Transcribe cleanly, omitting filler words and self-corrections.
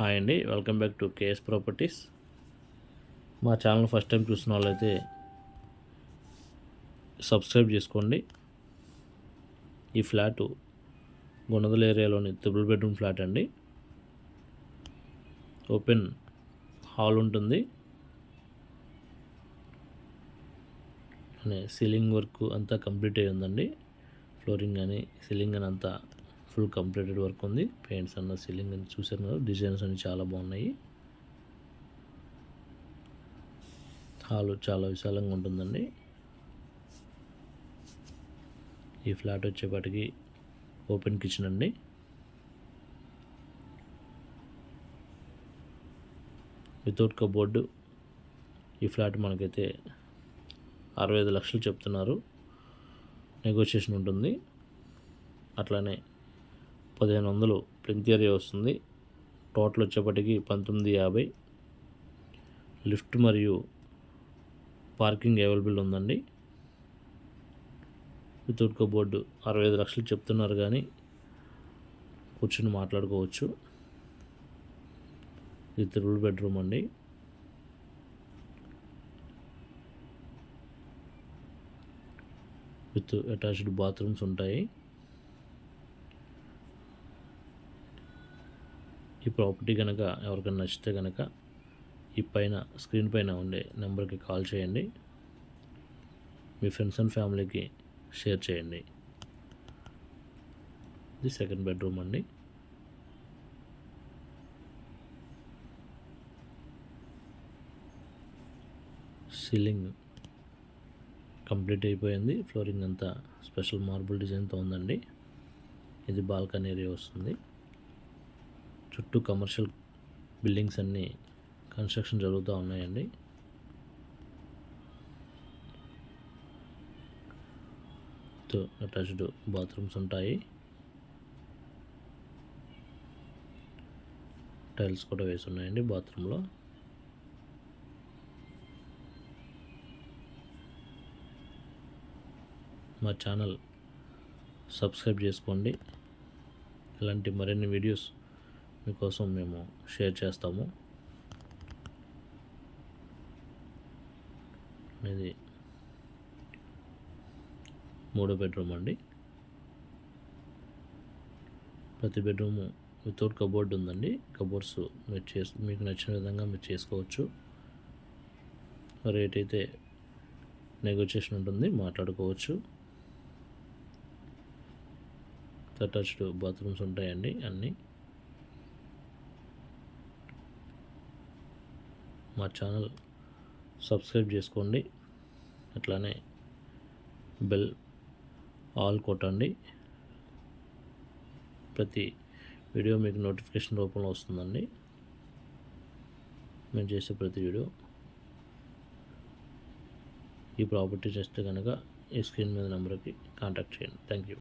Hi అండి, welcome back to KS properties. మా channel first time చూసిన వాళ్ళైతే సబ్స్క్రైబ్ చేసుకోండి. ఈ ఫ్లాటు గుణదల ఏరియాలోని ట్రిపుల్ బెడ్రూమ్ ఫ్లాట్ అండి. ఓపెన్ హాల్ ఉంటుంది. సీలింగ్ వర్క్ అంతా కంప్లీట్ అయ్యి ఉందండి. ఫ్లోరింగ్ కానీ సీలింగ్ కానీ అంతా ఫుల్ కంప్లీటెడ్ వర్క్ ఉంది. పెయింట్స్ అన్న సీలింగ్ అని చూసారు కదా, డిజైన్స్ అన్ని చాలా బాగున్నాయి. హాల్ చాలా విశాలంగా ఉంటుందండి. ఈ ఫ్లాట్ వచ్చేపాటికి ఓపెన్ కిచెన్ అండి. Without cupboard. ఈ ఫ్లాట్ మనకైతే 65 లక్షలు చెప్తున్నారు. నెగోషియేషన్ ఉంటుంది. అట్లానే 1500 ప్లింత్ ఏరియా వస్తుంది. టోటల్ వచ్చేప్పటికి 1950. లిఫ్ట్ మరియు పార్కింగ్ అవైలబుల్ ఉందండి. వితౌట్ కబోర్డు 65 లక్షలు చెప్తున్నారు, కానీ కూర్చుని మాట్లాడుకోవచ్చు. ఇది ట్రిపుల్ బెడ్రూమ్ అండి. విత్ అటాచ్డ్ బాత్రూమ్స్ ఉంటాయి. ఈ ప్రాపర్టీ కనుక ఎవరికైనా నచ్చితే కనుక ఈ పైన స్క్రీన్ పైన ఉండే నెంబర్కి కాల్ చేయండి. మీ ఫ్రెండ్స్ అండ్ ఫ్యామిలీకి షేర్ చేయండి. ఇది సెకండ్ బెడ్రూమ్ అండి. సీలింగ్ కంప్లీట్ అయిపోయింది. ఫ్లోరింగ్ అంతా స్పెషల్ మార్బుల్ డిజైన్తో ఉందండి. ఇది బాల్కనీ ఏరియా వస్తుంది. చుట్టూ కమర్షియల్ బిల్డింగ్స్ అన్నీ కన్స్ట్రక్షన్ జరుగుతూ ఉన్నాయండి. అటాచ్డ్ బాత్రూమ్స్ ఉంటాయి. టైల్స్ కూడా వేసి ఉన్నాయండి బాత్రూంలో. మా ఛానల్ సబ్స్క్రైబ్ చేసుకోండి. ఇలాంటి మరిన్ని వీడియోస్ మీకోసం మేము షేర్ చేస్తాము. ఇది 3వ బెడ్రూమ్ అండి. ప్రతి బెడ్రూము వితౌట్ కబోర్డ్ ఉందండి. కబోర్డ్స్ మీకు నచ్చిన విధంగా మీరు చేసుకోవచ్చు. రేట్ అయితే నెగోషియేషన్ ఉంటుంది, మాట్లాడుకోవచ్చు. అటాచ్డ్ బాత్రూమ్స్ ఉంటాయండి అన్నీ. మా ఛానల్ సబ్స్క్రైబ్ చేసుకోండి. అట్లానే బెల్ ఆల్ కొట్టండి. ప్రతి వీడియో మీకు నోటిఫికేషన్ రూపంలో వస్తుందండి. మేము చేసే ప్రతి వీడియో. ఈ ప్రాపర్టీ చేస్తే కనుక ఈ స్క్రీన్ మీద నెంబర్కి కాంటాక్ట్ చేయండి. Thank you.